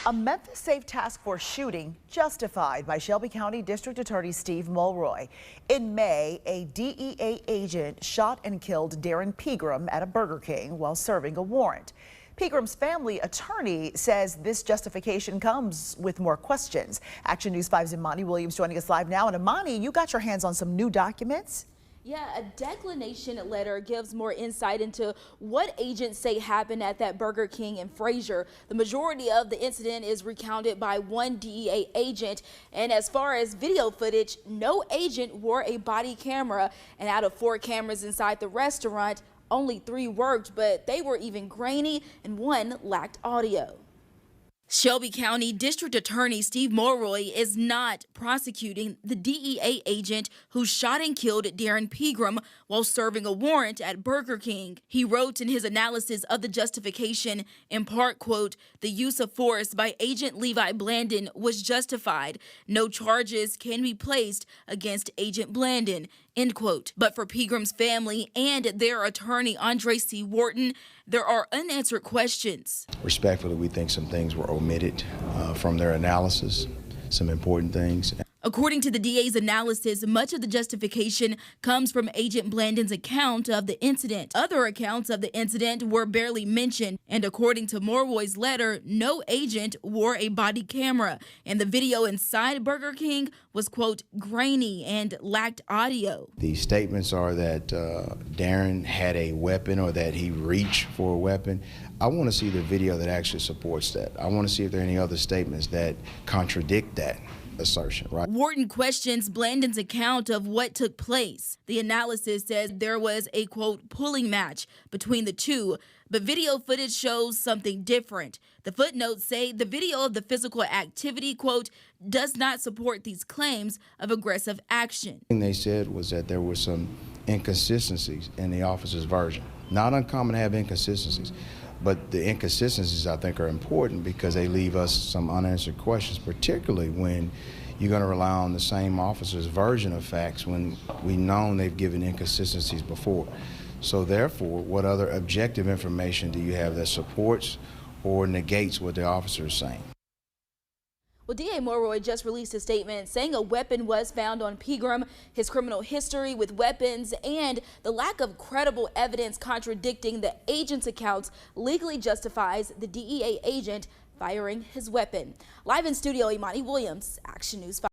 A Memphis Safe Task Force shooting justified by Shelby County District Attorney Steve Mulroy. In May, a DEA agent shot and killed Darren Pegram at a Burger King while serving a warrant. Pegram's family attorney says this justification comes with more questions. Action News 5's Imani Williams joining us live now. And Imani, you got your hands on some new documents? Yeah, a declination letter gives more insight into what agents say happened at that Burger King in Frayser. The majority of the incident is recounted by one DEA agent. And as far as video footage, no agent wore a body camera. And out of 4 cameras inside the restaurant, only 3 worked, but they were even grainy and 1 lacked audio. Shelby County District Attorney Steve Mulroy is not prosecuting the DEA agent who shot and killed Darren Pegram while serving a warrant at Burger King. He wrote in his analysis of the justification, in part, quote, "The use of force by Agent Levi Blandon was justified. No charges can be placed against Agent Blandon," end quote. But for Pegram's family and their attorney, Andre C. Wharton, there are unanswered questions. Respectfully, we think some things were omitted from their analysis, some important things. According to the DA's analysis, much of the justification comes from Agent Blandon's account of the incident. Other accounts of the incident were barely mentioned, and according to Mulroy's letter, no agent wore a body camera, and the video inside Burger King was, quote, grainy and lacked audio. The statements are that Darren had a weapon or that he reached for a weapon. I want to see the video that actually supports that. I want to see if there are any other statements that contradict that assertion, right? Wharton questions Blandon's account of what took place. The analysis says there was a, quote, pulling match between the two, but video footage shows something different. The footnotes say the video of the physical activity, quote, does not support these claims of aggressive action. The thing they said was that there were some inconsistencies in the officer's version. Not uncommon to have inconsistencies, but the inconsistencies, I think, are important because they leave us some unanswered questions, particularly when you're going to rely on the same officer's version of facts when we know they've given inconsistencies before. So therefore, what other objective information do you have that supports or negates what the officer is saying? Well, DA Mulroy just released a statement saying a weapon was found on Pegram, his criminal history with weapons, and the lack of credible evidence contradicting the agent's accounts legally justifies the DEA agent firing his weapon. Live in studio, Imani Williams, Action News 5.